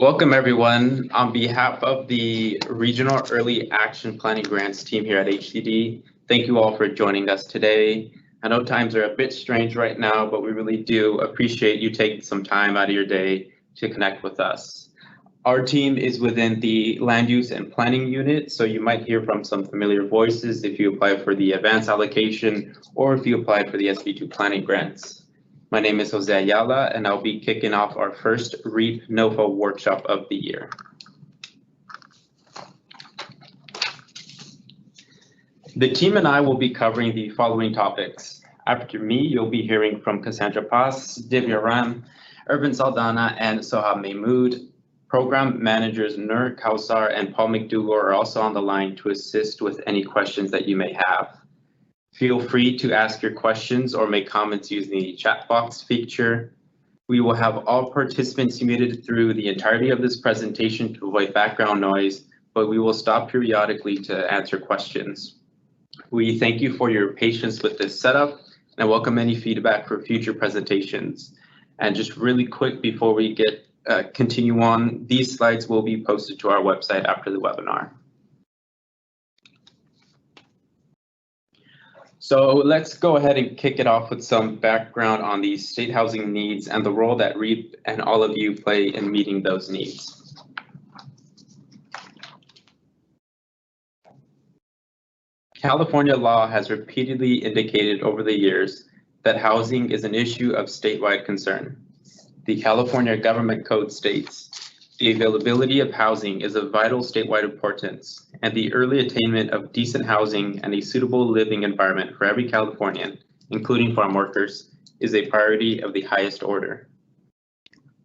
Welcome everyone. On behalf of the Regional Early Action Planning Grants team here at HCD, thank you all for joining us today. I know times are a bit strange right now, but we really do appreciate you taking some time out of your day to connect with us. Our team is within the Land Use and Planning Unit, so you might hear from some familiar voices if you apply for the advance allocation or if you applied for the SB2 planning grants. My name is Jose Ayala, and I'll be kicking off our first REAP NOFA workshop of the year. The team and I will be covering the following topics. After me, you'll be hearing from Cassandra Paz, Divya Ram, Irvin Saldana, and Sohab Mahmood. Program managers Nur Kausar and Paul McDougall are also on the line to assist with any questions that you may have. Feel free to ask your questions or make comments using the chat box feature. We will have all participants muted through the entirety of this presentation to avoid background noise, but we will stop periodically to answer questions. We thank you for your patience with this setup and welcome any feedback for future presentations. And just really quick before we continue on, these slides will be posted to our website after the webinar. So let's go ahead and kick it off with some background on the state housing needs and the role that REAP and all of you play in meeting those needs. California law has repeatedly indicated over the years that housing is an issue of statewide concern. The California Government Code states, the availability of housing is of vital statewide importance, and the early attainment of decent housing and a suitable living environment for every Californian, including farm workers, is a priority of the highest order.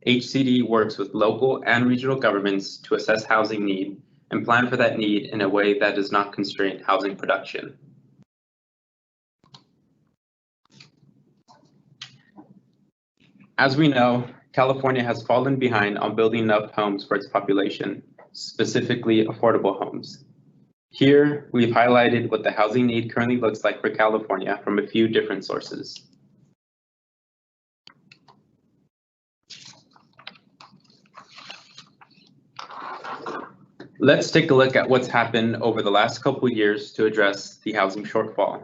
HCD works with local and regional governments to assess housing need and plan for that need in a way that does not constrain housing production. As we know, California has fallen behind on building enough homes for its population, specifically affordable homes. Here, we've highlighted what the housing need currently looks like for California from a few different sources. Let's take a look at what's happened over the last couple of years to address the housing shortfall.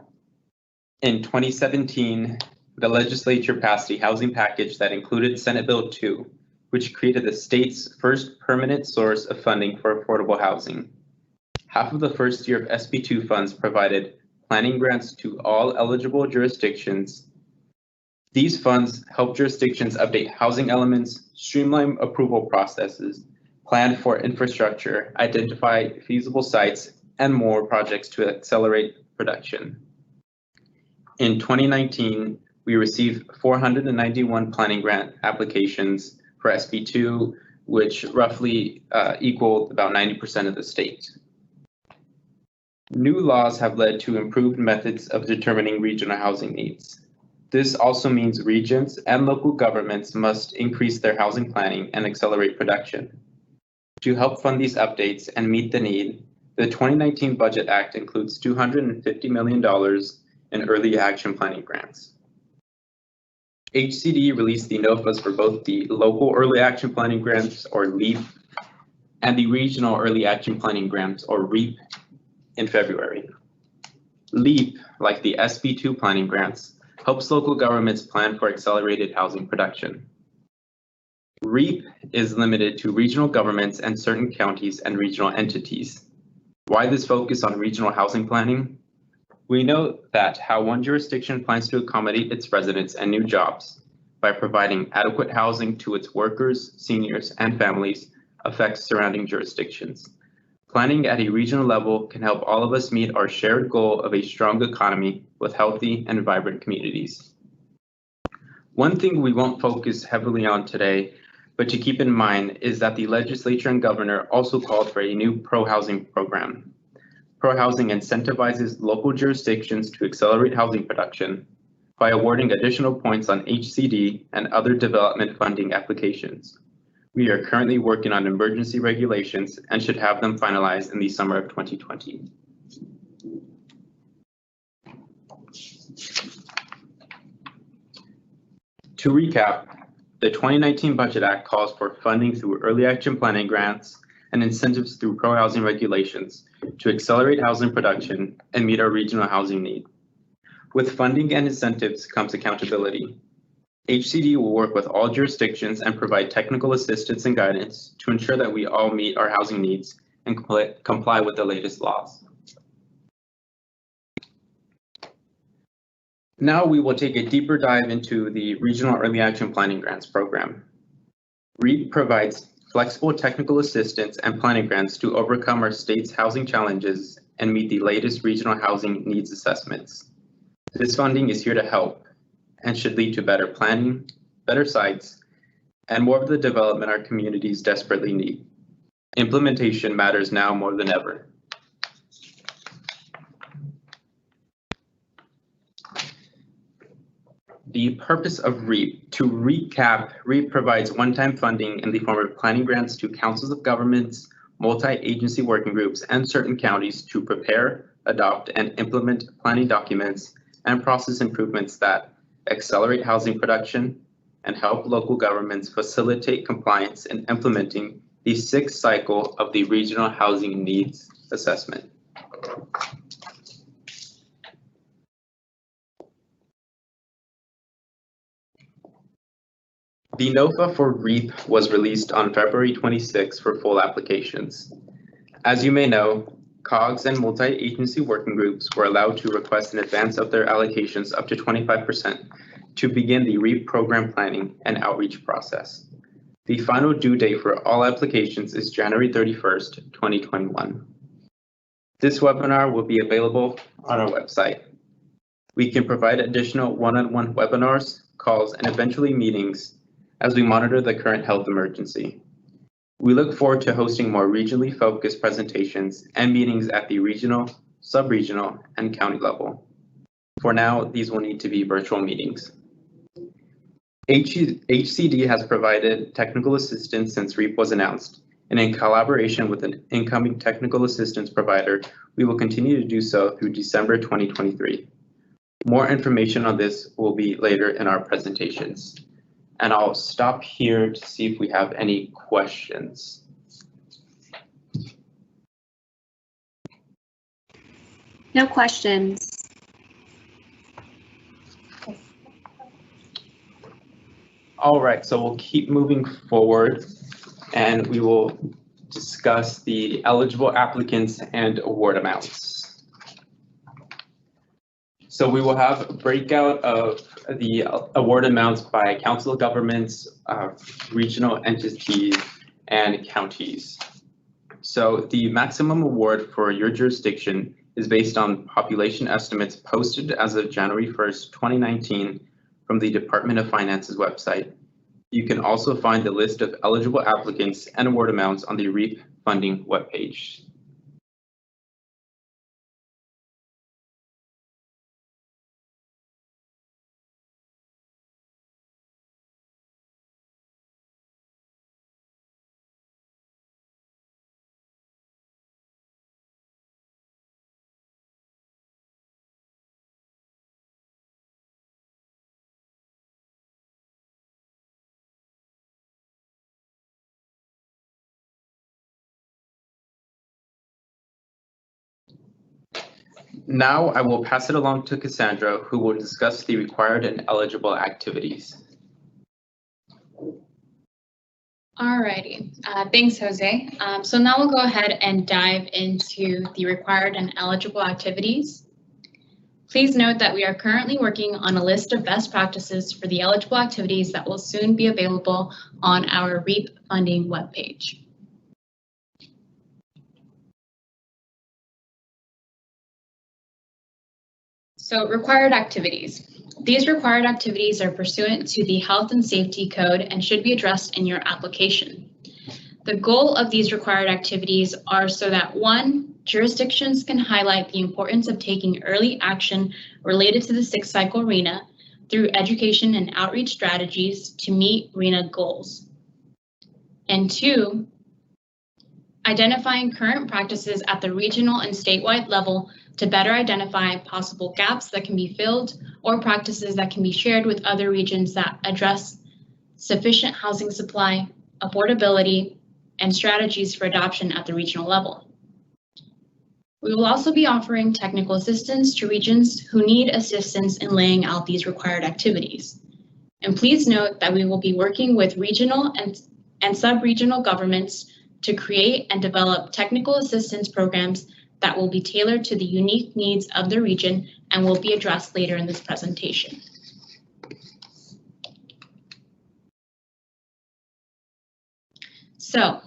In 2017, the legislature passed a housing package that included Senate Bill 2, which created the state's first permanent source of funding for affordable housing. Half of the first year of SB2 funds provided planning grants to all eligible jurisdictions. These funds help jurisdictions update housing elements, streamline approval processes, plan for infrastructure, identify feasible sites, and more projects to accelerate production. In 2019, we received 491 planning grant applications for SB2, which roughly equaled about 90% of the state. New laws have led to improved methods of determining regional housing needs. This also means regions and local governments must increase their housing planning and accelerate production. To help fund these updates and meet the need, the 2019 Budget Act includes $250 million in early action planning grants. HCD released the NOFAs for both the Local Early Action Planning Grants, or LEAP, and the Regional Early Action Planning Grants, or REAP, in February. LEAP, like the SB2 planning grants, helps local governments plan for accelerated housing production. REAP is limited to regional governments and certain counties and regional entities. Why this focus on regional housing planning? We know that how one jurisdiction plans to accommodate its residents and new jobs by providing adequate housing to its workers, seniors, and families affects surrounding jurisdictions. Planning at a regional level can help all of us meet our shared goal of a strong economy with healthy and vibrant communities. One thing we won't focus heavily on today, but to keep in mind, is that the legislature and governor also called for a new pro-housing program. Pro-housing incentivizes local jurisdictions to accelerate housing production by awarding additional points on HCD and other development funding applications. We are currently working on emergency regulations and should have them finalized in the summer of 2020. To recap, The 2019 Budget Act calls for funding through early action planning grants and incentives through pro-housing regulations to accelerate housing production and meet our regional housing need. With funding and incentives comes accountability. HCD will work with all jurisdictions and provide technical assistance and guidance to ensure that we all meet our housing needs and comply with the latest laws. Now we will take a deeper dive into the Regional Early Action Planning Grants program. REAP provides flexible technical assistance and planning grants to overcome our state's housing challenges and meet the latest regional housing needs assessments. This funding is here to help and should lead to better planning, better sites, and more of the development our communities desperately need. Implementation matters now more than ever. The purpose of REAP. To recap, REAP provides one-time funding in the form of planning grants to councils of governments, multi-agency working groups, and certain counties to prepare, adopt, and implement planning documents and process improvements that accelerate housing production and help local governments facilitate compliance in implementing the sixth cycle of the Regional Housing Needs Assessment. The NOFA for REAP was released on February 26 for full applications. As you may know, COGS and multi-agency working groups were allowed to request in advance of their allocations up to 25% to begin the REAP program planning and outreach process. The final due date for all applications is January 31st, 2021. This webinar will be available on our website. We can provide additional one-on-one webinars, calls, and eventually meetings as we monitor the current health emergency. We look forward to hosting more regionally focused presentations and meetings at the regional, sub-regional, and county level. For now, these will need to be virtual meetings. HCD has provided technical assistance since REAP was announced, and in collaboration with an incoming technical assistance provider, we will continue to do so through December 2023. More information on this will be later in our presentations. And I'll stop here to see if we have any questions. No questions. All right, so we'll keep moving forward and we will discuss the eligible applicants and award amounts. So we will have a breakout of the award amounts by council of governments, regional entities, and counties. So the maximum award for your jurisdiction is based on population estimates posted as of January 1st, 2019 from the Department of Finance's website. You can also find the list of eligible applicants and award amounts on the REAP funding webpage. Now I will pass it along to Cassandra, who will discuss the required and eligible activities. Alrighty, thanks, Jose. So now we'll go ahead and dive into the required and eligible activities. Please note that we are currently working on a list of best practices for the eligible activities that will soon be available on our REAP funding webpage. So required activities. These required activities are pursuant to the Health and Safety Code and should be addressed in your application. The goal of these required activities are so that 1, jurisdictions can highlight the importance of taking early action related to the sixth cycle RHNA through education and outreach strategies to meet RHNA goals. And 2, identifying current practices at the regional and statewide level to better identify possible gaps that can be filled or practices that can be shared with other regions that address sufficient housing supply, affordability, and strategies for adoption at the regional level. We will also be offering technical assistance to regions who need assistance in laying out these required activities. And please note that we will be working with regional and sub-regional governments to create and develop technical assistance programs that will be tailored to the unique needs of the region and will be addressed later in this presentation. So,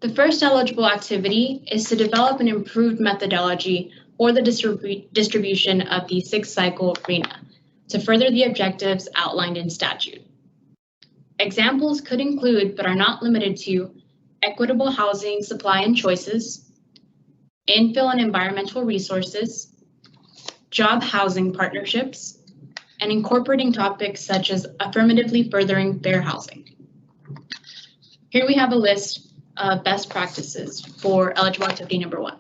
the first eligible activity is to develop an improved methodology for the distribution of the 6-cycle RENA to further the objectives outlined in statute. Examples could include, but are not limited to, equitable housing supply and choices, infill and environmental resources, job housing partnerships, and incorporating topics such as affirmatively furthering fair housing. Here we have a list of best practices for eligible activity number 1.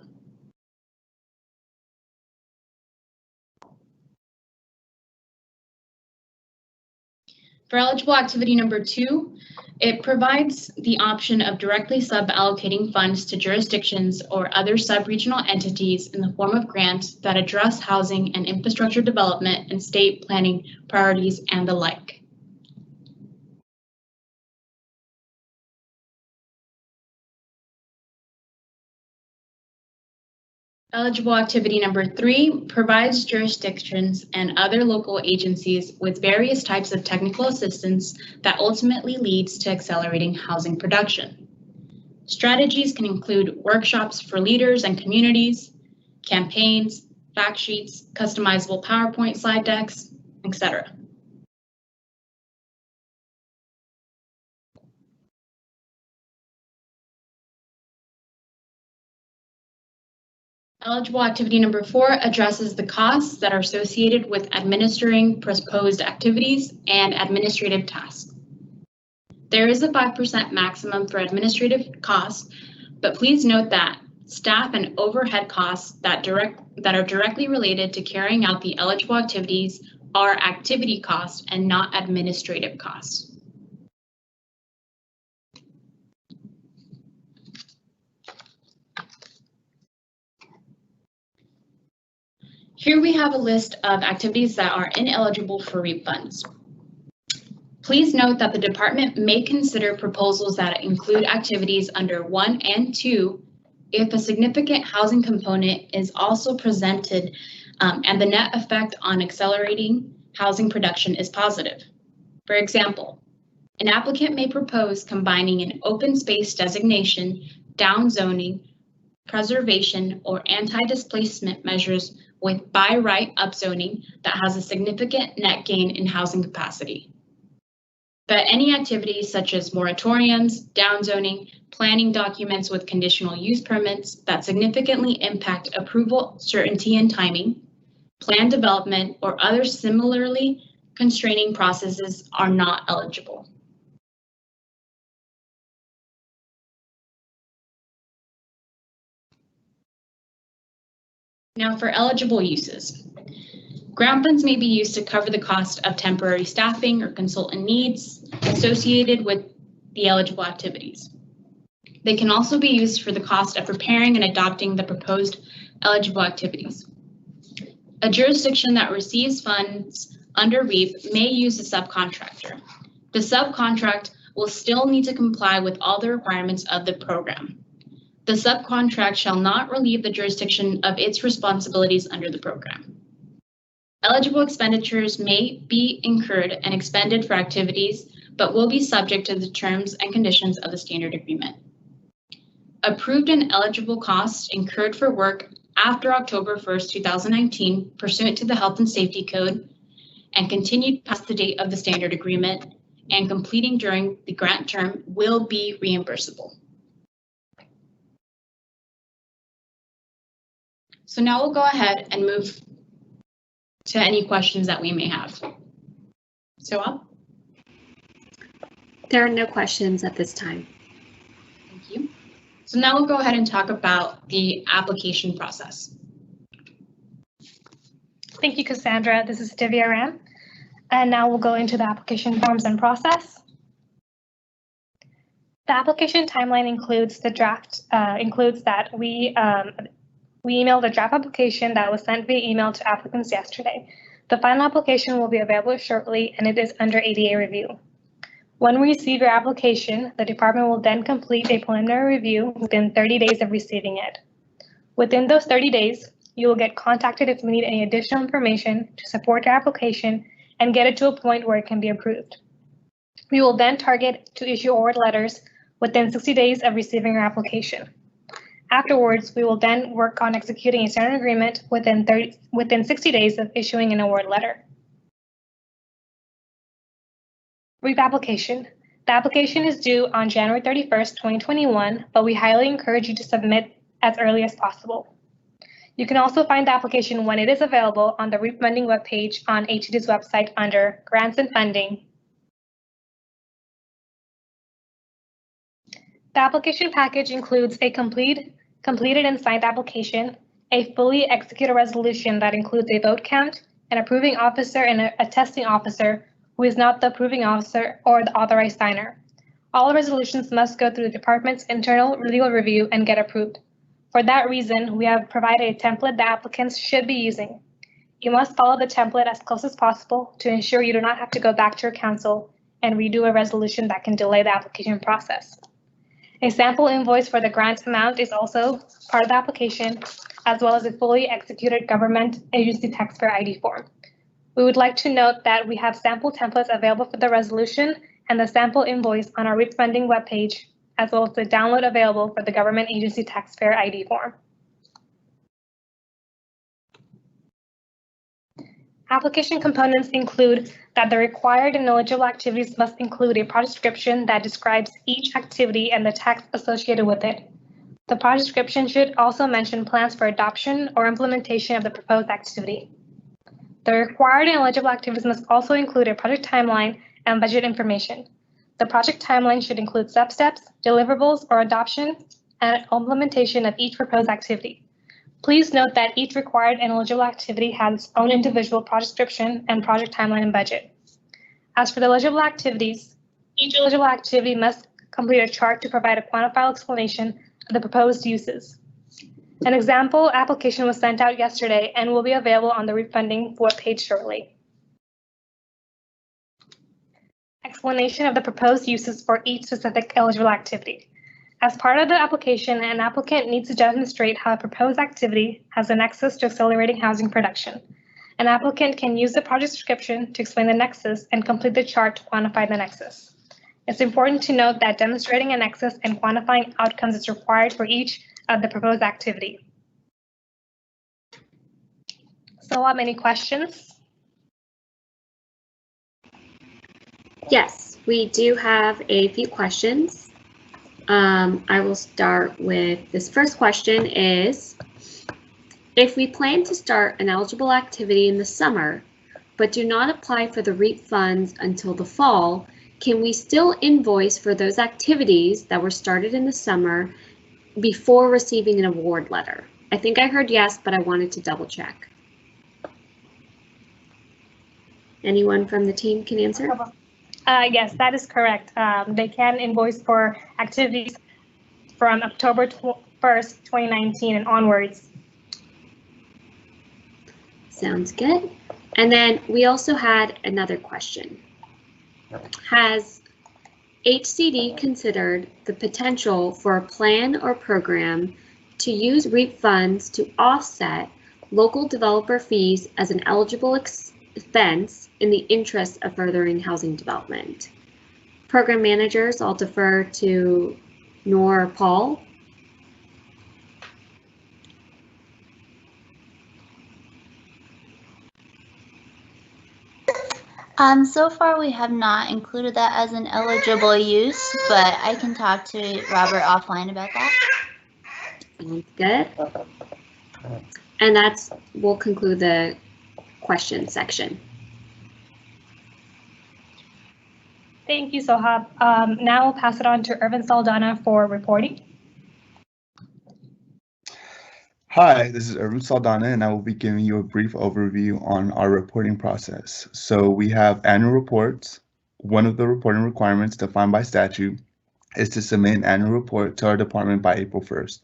For eligible activity number 2, it provides the option of directly sub-allocating funds to jurisdictions or other sub-regional entities in the form of grants that address housing and infrastructure development and state planning priorities and the like. Eligible activity number 3 provides jurisdictions and other local agencies with various types of technical assistance that ultimately leads to accelerating housing production. Strategies can include workshops for leaders and communities, campaigns, fact sheets, customizable PowerPoint slide decks, etc. Eligible activity number 4 addresses the costs that are associated with administering proposed activities and administrative tasks. There is a 5% maximum for administrative costs, but please note that staff and overhead costs that are directly related to carrying out the eligible activities are activity costs and not administrative costs. Here we have a list of activities that are ineligible for REAP funds. Please note that the department may consider proposals that include activities under 1 and 2 if a significant housing component is also presented and the net effect on accelerating housing production is positive. For example, an applicant may propose combining an open space designation, downzoning, preservation, or anti-displacement measures with by right upzoning that has a significant net gain in housing capacity. But any activities such as moratoriums, downzoning, planning documents with conditional use permits that significantly impact approval, certainty, and timing, plan development, or other similarly constraining processes are not eligible. Now for eligible uses. Grant funds may be used to cover the cost of temporary staffing or consultant needs associated with the eligible activities. They can also be used for the cost of preparing and adopting the proposed eligible activities. A jurisdiction that receives funds under REAP may use a subcontractor. The subcontract will still need to comply with all the requirements of the program. The subcontract shall not relieve the jurisdiction of its responsibilities under the program. Eligible expenditures may be incurred and expended for activities, but will be subject to the terms and conditions of the standard agreement. Approved and eligible costs incurred for work after October 1st, 2019, pursuant to the Health and Safety Code, and continued past the date of the standard agreement and completing during the grant term will be reimbursable. So now we'll go ahead and move to any questions that we may have. So There are no questions at this time. Thank you. So now we'll go ahead and talk about the application process. Thank you, Cassandra. This is Divya Ram. And now we'll go into the application forms and process. The application timeline includes the draft, includes that we emailed a draft application that was sent via email to applicants yesterday. The final application will be available shortly and it is under ADA review. When we receive your application, the department will then complete a preliminary review within 30 days of receiving it. Within those 30 days, you will get contacted if you need any additional information to support your application and get it to a point where it can be approved. We will then target to issue award letters within 60 days of receiving your application. Afterwards, we will then work on executing a standard agreement within 60 days of issuing an award letter. REAP application. The application is due on January 31st, 2021, but we highly encourage you to submit as early as possible. You can also find the application when it is available on the REAP funding webpage on HCD's website under Grants and Funding. The application package includes a completed and signed application, a fully executed resolution that includes a vote count, an approving officer, and a testing officer who is not the approving officer or the authorized signer. All resolutions must go through the department's internal legal review and get approved. For that reason, we have provided a template that applicants should be using. You must follow the template as close as possible to ensure you do not have to go back to your council and redo a resolution that can delay the application process. A sample invoice for the grant amount is also part of the application, as well as a fully executed government agency taxpayer ID form. We would like to note that we have sample templates available for the resolution and the sample invoice on our REAP funding webpage, as well as the download available for the government agency taxpayer ID form. Application components include that the required and eligible activities must include a project description that describes each activity and the tax associated with it. The project description should also mention plans for adoption or implementation of the proposed activity. The required and eligible activities must also include a project timeline and budget information. The project timeline should include sub-steps, deliverables, or adoption and implementation of each proposed activity. Please note that each required and eligible activity has its own individual project description and project timeline and budget. As for the eligible activities, each eligible activity must complete a chart to provide a quantifiable explanation of the proposed uses. An example application was sent out yesterday and will be available on the REAP funding webpage shortly. Explanation of the proposed uses for each specific eligible activity. As part of the application, an applicant needs to demonstrate how a proposed activity has a nexus to accelerating housing production. An applicant can use the project description to explain the nexus and complete the chart to quantify the nexus. It's important to note that demonstrating a nexus and quantifying outcomes is required for each of the proposed activity. So, any questions? Yes, we do have a few questions. I will start with this first question is, if we plan to start an eligible activity in the summer, but do not apply for the REAP funds until the fall, can we still invoice for those activities that were started in the summer before receiving an award letter? I think I heard yes, but I wanted to double check. Anyone from the team can answer? Yes, that is correct. They can invoice for activities from October 1st, 2019 and onwards. Sounds good. And then we also had another question. Has HCD considered the potential for a plan or program to use REAP funds to offset local developer fees as an eligible expense in the interest of furthering housing development? Program managers, I'll defer to Nor or Paul. So far we have not included that as an eligible use, but I can talk to Robert offline about that. Sounds good. And we'll conclude the question section. Thank you, Sohab. Now we'll pass it on to Irvin Saldana for reporting. Hi, this is Irvin Saldana, and I will be giving you a brief overview on our reporting process. So we have annual reports. One of the reporting requirements defined by statute is to submit an annual report to our department by April 1st,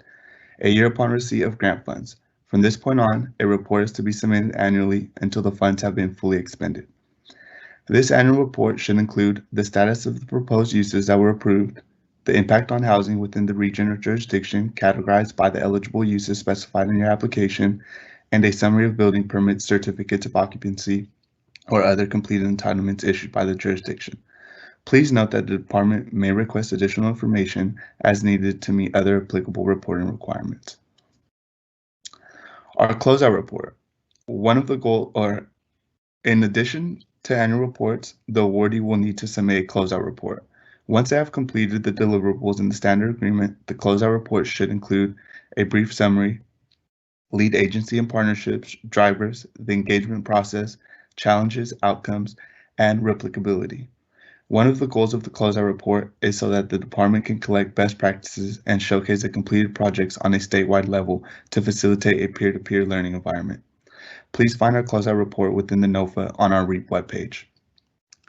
a year upon receipt of grant funds. From this point on, a report is to be submitted annually until the funds have been fully expended. This annual report should include the status of the proposed uses that were approved, the impact on housing within the region or jurisdiction categorized by the eligible uses specified in your application, and a summary of building permits, certificates of occupancy, or other completed entitlements issued by the jurisdiction. Please note that the department may request additional information as needed to meet other applicable reporting requirements. Our closeout report. One of the goals, or in addition to annual reports, the awardee will need to submit a closeout report. Once they have completed the deliverables in the standard agreement, the closeout report should include a brief summary, lead agency and partnerships, drivers, the engagement process, challenges, outcomes, and replicability. One of the goals of the closeout report is so that the department can collect best practices and showcase the completed projects on a statewide level to facilitate a peer-to-peer learning environment. Please find our closeout report within the NOFA on our REAP webpage.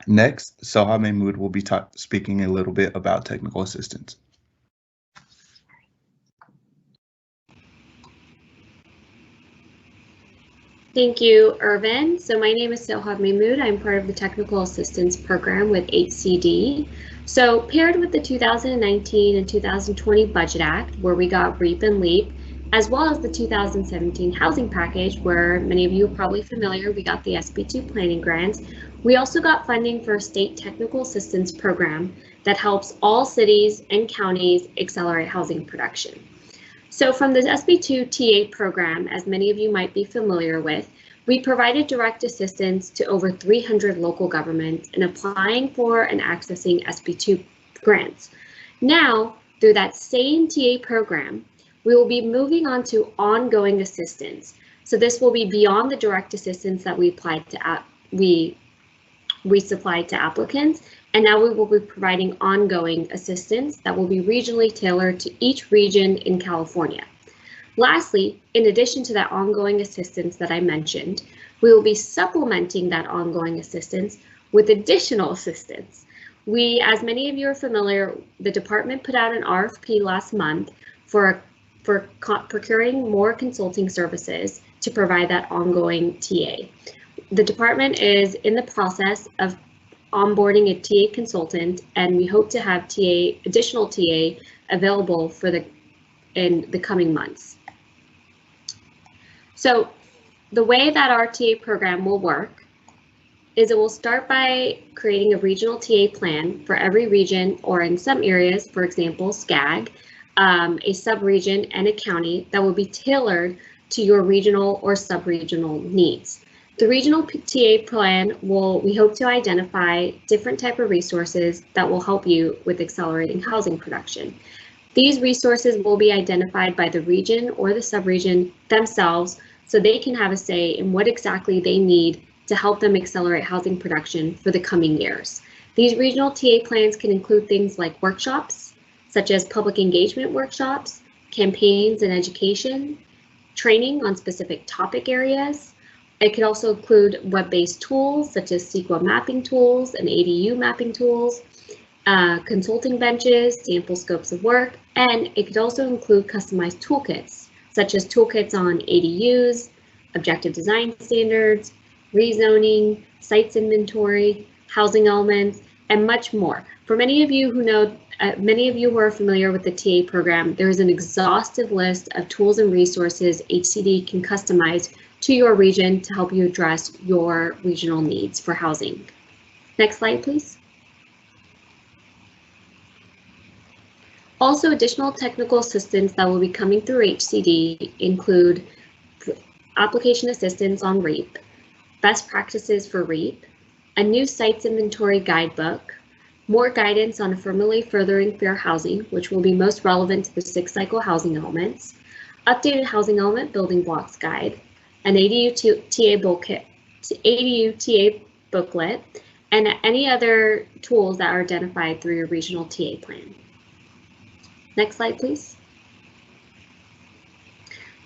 Next, Soha Mahmood will be speaking a little bit about technical assistance. Thank you, Irvin. So my name is Soha Mahmood. I'm part of the Technical Assistance Program with HCD. So paired with the 2019 and 2020 Budget Act, where we got REAP and LEAP, as well as the 2017 Housing Package, where many of you are probably familiar, we got the SB2 planning grants. We also got funding for a state technical assistance program that helps all cities and counties accelerate housing production. So from the SB2 TA program, as many of you might be familiar with, we provided direct assistance to over 300 local governments in applying for and accessing SB2 grants. Now, through that same TA program, we will be moving on to ongoing assistance. So this will be beyond the direct assistance that we applied to we supplied to applicants, and now we will be providing ongoing assistance that will be regionally tailored to each region in California. Lastly, in addition to that ongoing assistance that I mentioned, we will be supplementing that ongoing assistance with additional assistance. We, as many of you are familiar, the department put out an RFP last month for procuring more consulting services to provide that ongoing TA. The department is in the process of onboarding a TA consultant, and we hope to have additional TA available in the coming months. So the way that our TA program will work is it will start by creating a regional TA plan for every region, or in some areas, for example, SCAG, a sub-region and a county that will be tailored to your regional or sub-regional needs. The regional TA plan we hope to identify different type of resources that will help you with accelerating housing production. These resources will be identified by the region or the sub-region themselves, so they can have a say in what exactly they need to help them accelerate housing production for the coming years. These regional TA plans can include things like workshops, such as public engagement workshops, campaigns and education, training on specific topic areas. It could also include web-based tools such as CEQA mapping tools and ADU mapping tools, consulting benches, sample scopes of work, and it could also include customized toolkits, such as toolkits on ADUs, objective design standards, rezoning, sites inventory, housing elements, and much more. For many of you who know, many of you who are familiar with the TA program, there is an exhaustive list of tools and resources HCD can customize to your region to help you address your regional needs for housing. Next slide, please. Also, additional technical assistance that will be coming through HCD include application assistance on REAP, best practices for REAP, a new sites inventory guidebook, more guidance on affirmatively furthering fair housing, which will be most relevant to the 6-cycle housing elements, updated housing element building blocks guide, an ADU TA booklet, and any other tools that are identified through your regional TA plan. Next slide, please.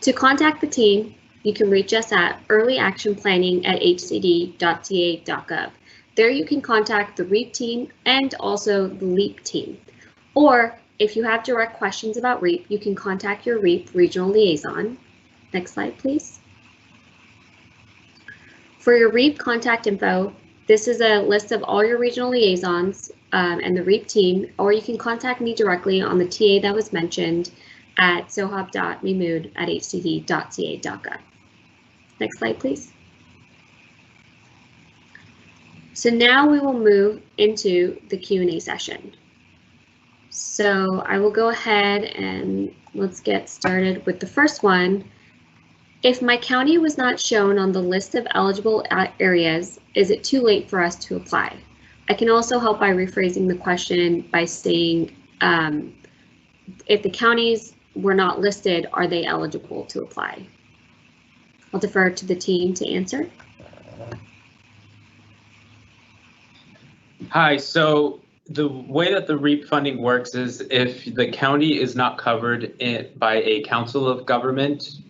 To contact the team, you can reach us at earlyactionplanning@hcd.ta.gov. There you can contact the REAP team and also the LEAP team. Or if you have direct questions about REAP, you can contact your REAP regional liaison. Next slide, please. For your REAP contact info, this is a list of all your regional liaisons and the REAP team, or you can contact me directly on the TA that was mentioned at sohab.mimood@hcd.ca.gov. Next slide, please. So now we will move into the Q&A session. So I will go ahead and let's get started with the first one. If my county was not shown on the list of eligible areas, is it too late for us to apply? I can also help by rephrasing the question by saying, if the counties were not listed, are they eligible to apply? I'll defer to the team to answer. Hi, so the way that the REAP funding works is if the county is not covered by a council of government,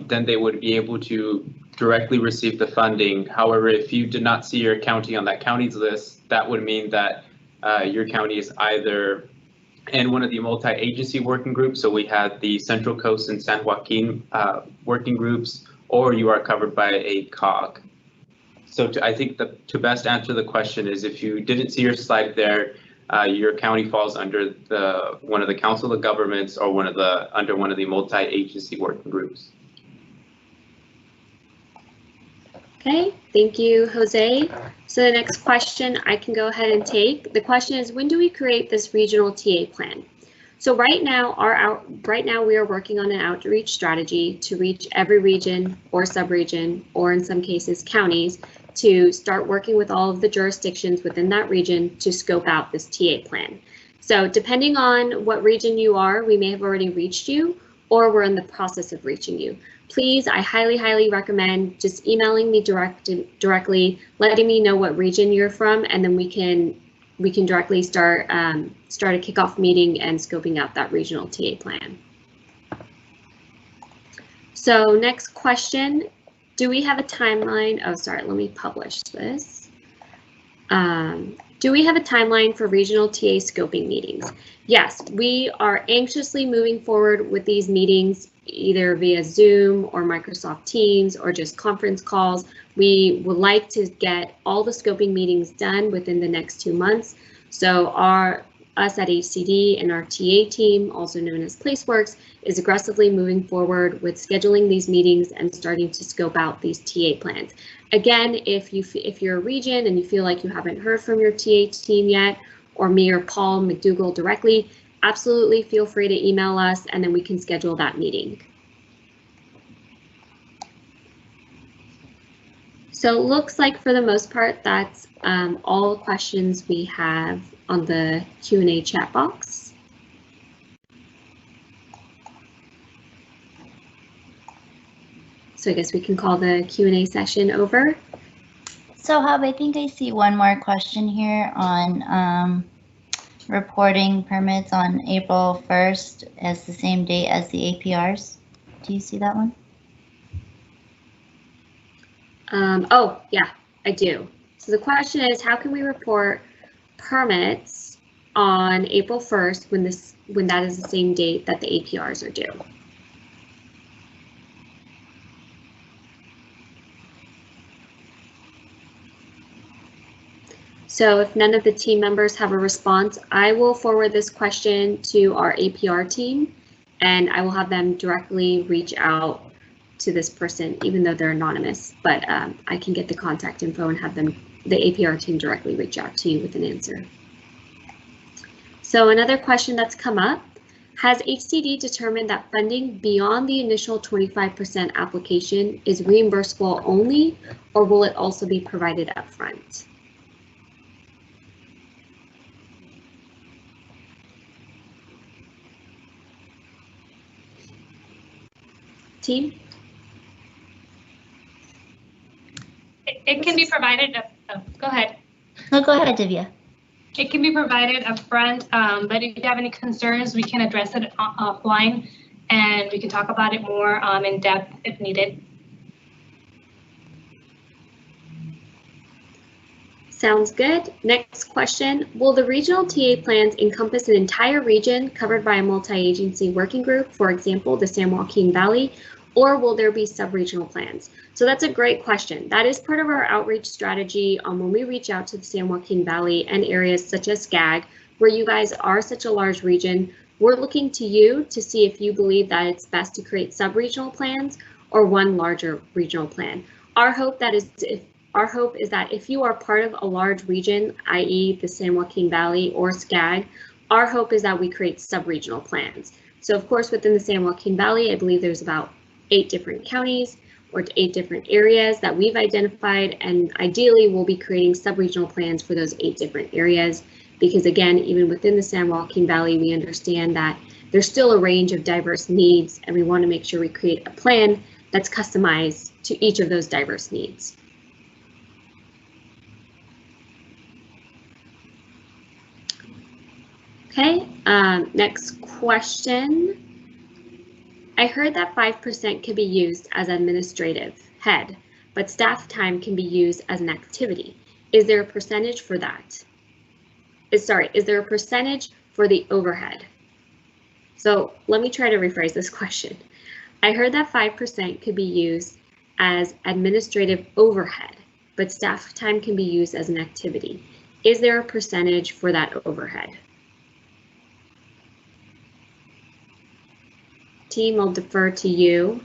then they would be able to directly receive the funding. However, if you did not see your county on that county's list, that would mean that your county is either in one of the multi-agency working groups, so we had the Central Coast and San Joaquin working groups, or you are covered by a COG. So I think to best answer the question is if you didn't see your slide there, your county falls under one of the council of governments or under one of the multi-agency working groups. Okay, thank you, Jose. So the next question I can go ahead and take. The question is, when do we create this regional TA plan? So right now we are working on an outreach strategy to reach every region or subregion, or in some cases counties, to start working with all of the jurisdictions within that region to scope out this TA plan. So depending on what region you are, we may have already reached you, or we're in the process of reaching you. Please, I highly recommend just emailing me directly, letting me know what region you're from, and then we can directly start a kickoff meeting and scoping out that regional TA plan. So next question, do we have a timeline? Oh, sorry, let me publish this. Do we have a timeline for regional TA scoping meetings? Yes, we are anxiously moving forward with these meetings, either via Zoom or Microsoft Teams or just conference calls. We would like to get all the scoping meetings done within the next 2 months. So us at HCD and our TA team, also known as PlaceWorks, is aggressively moving forward with scheduling these meetings and starting to scope out these TA plans. Again, if you're a region and you feel like you haven't heard from your TA team yet, or me or Paul McDougall directly, absolutely feel free to email us and then we can schedule that meeting. So it looks like for the most part, that's all the questions we have on the Q&A chat box. So I guess we can call the Q&A session over. So Hub, I think I see one more question here on reporting permits on April 1st as the same date as the APRs. Do you see that one? Oh, yeah, I do. So the question is, how can we report permits on April 1st when that is the same date that the APRs are due? So if none of the team members have a response, I will forward this question to our APR team and I will have them directly reach out to this person, even though they're anonymous, but I can get the contact info and have the APR team directly reach out to you with an answer. So another question that's come up, has HCD determined that funding beyond the initial 25% application is reimbursable only, or will it also be provided upfront? Team? It can be provided. Go ahead. No, go ahead, Divya. It can be provided upfront, but if you have any concerns, we can address it offline, and we can talk about it more in depth if needed. Sounds good. Next question. Will the regional TA plans encompass an entire region covered by a multi-agency working group, for example, the San Joaquin Valley, or will there be sub-regional plans? So that's a great question. That is part of our outreach strategy when we reach out to the San Joaquin Valley and areas such as SCAG, where you guys are such a large region. We're looking to you to see if you believe that it's best to create sub-regional plans or one larger regional plan. Our hope is that if you are part of a large region, i.e. the San Joaquin Valley or SCAG, our hope is that we create sub-regional plans. So of course, within the San Joaquin Valley, I believe there's about 8 different counties or 8 different areas that we've identified, and ideally we'll be creating sub-regional plans for those 8 different areas, because again, even within the San Joaquin Valley, we understand that there's still a range of diverse needs, and we want to make sure we create a plan that's customized to each of those diverse needs. Okay, next question. I heard that 5% can be used as administrative head, but staff time can be used as an activity. Is there a percentage for that? Is there a percentage for the overhead? So let me try to rephrase this question. I heard that 5% could be used as administrative overhead, but staff time can be used as an activity. Is there a percentage for that overhead? Team, I'll defer to you.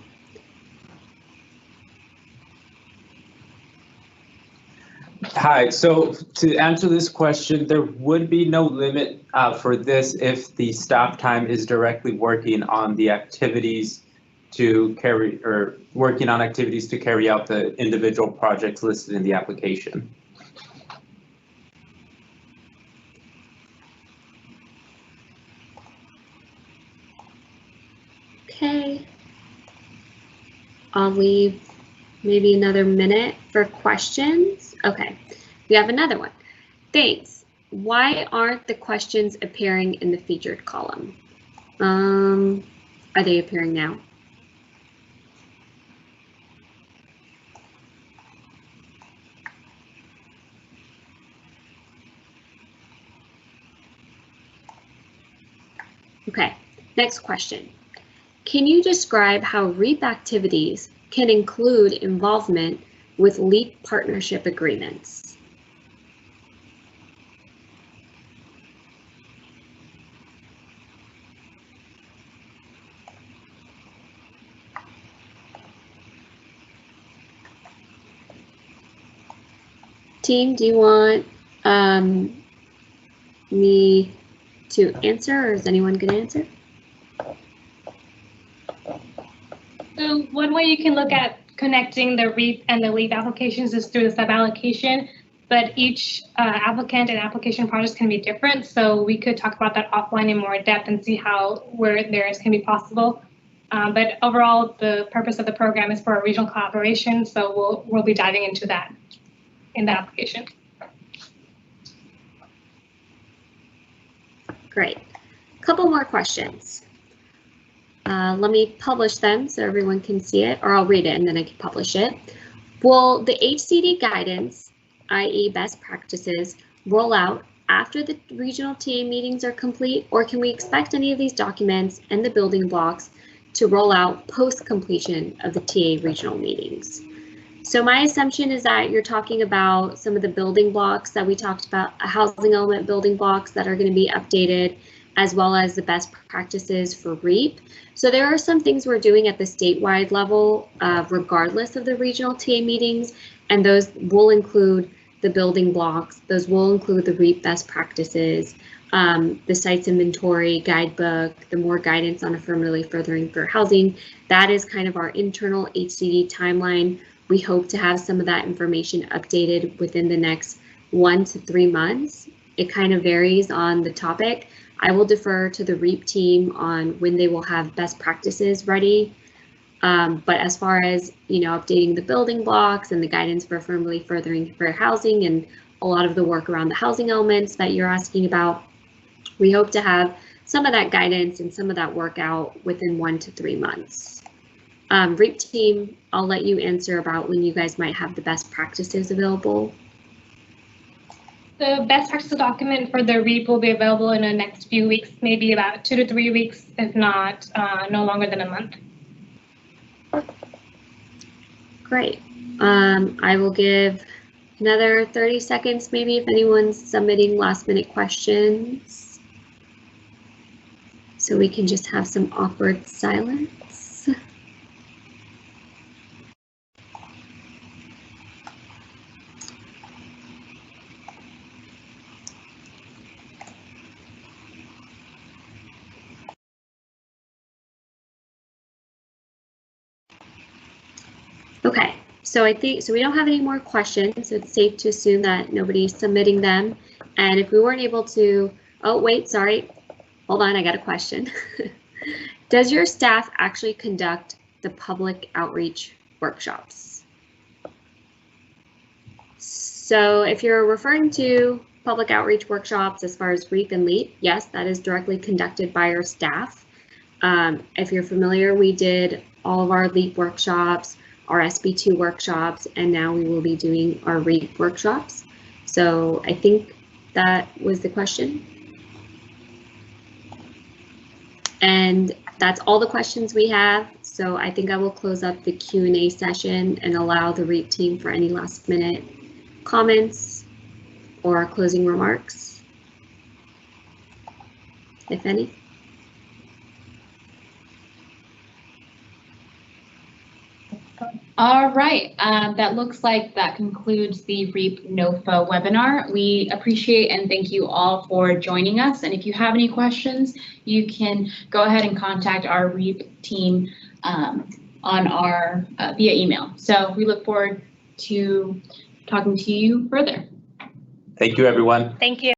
Hi, so to answer this question, there would be no limit for this if the staff time is directly working on the activities to carry out the individual projects listed in the application. Okay. I'll leave maybe another minute for questions. Okay, we have another one. Thanks. Why aren't the questions appearing in the featured column? Are they appearing now? Okay, next question. Can you describe how REAP activities can include involvement with LEAP partnership agreements? Team, do you want me to answer, or is anyone going to answer? So one way you can look at connecting the REAP and the LEAP applications is through the sub-allocation, but each applicant and application projects can be different. So we could talk about that offline in more depth and see where there can be possible. But overall, the purpose of the program is for a regional collaboration. So we'll be diving into that in the application. Great. Couple more questions. Let me publish them so everyone can see it, or I'll read it and then I can publish it. Will the HCD guidance, i.e. best practices, roll out after the regional TA meetings are complete, or can we expect any of these documents and the building blocks to roll out post-completion of the TA regional meetings? So my assumption is that you're talking about some of the building blocks that we talked about, housing element building blocks that are going to be updated, as well as the best practices for REAP. So there are some things we're doing at the statewide level, regardless of the regional TA meetings, and those will include the building blocks. Those will include the REAP best practices, the sites inventory guidebook, the more guidance on affirmatively furthering fair housing. That is kind of our internal HCD timeline. We hope to have some of that information updated within the next 1 to 3 months. It kind of varies on the topic. I will defer to the REAP team on when they will have best practices ready. But as far as, updating the building blocks and the guidance for affirmatively furthering fair housing and a lot of the work around the housing elements that you're asking about, we hope to have some of that guidance and some of that work out within 1 to 3 months. REAP team, I'll let you answer about when you guys might have the best practices available. The best practices document for the REAP will be available in the next few weeks, maybe about 2 to 3 weeks, if not no longer than a month. Great. I will give another 30 seconds, maybe, if anyone's submitting last minute questions. So we can just have some awkward silence. Okay, so I think, so we don't have any more questions, so it's safe to assume that nobody's submitting them. And if we weren't able to, oh wait, sorry, hold on, I got a question. Does your staff actually conduct the public outreach workshops? So if you're referring to public outreach workshops as far as REAP and LEAP, yes, that is directly conducted by our staff. If you're familiar, we did all of our LEAP workshops, our SB2 workshops, and now we will be doing our REAP workshops. So I think that was the question. And that's all the questions we have. So I think I will close up the Q&A session and allow the REAP team for any last minute comments or closing remarks, if any. All right, that looks like that concludes the REAP NOFA webinar. We appreciate and thank you all for joining us. And if you have any questions, you can go ahead and contact our REAP team on our via email. So we look forward to talking to you further. Thank you, everyone. Thank you.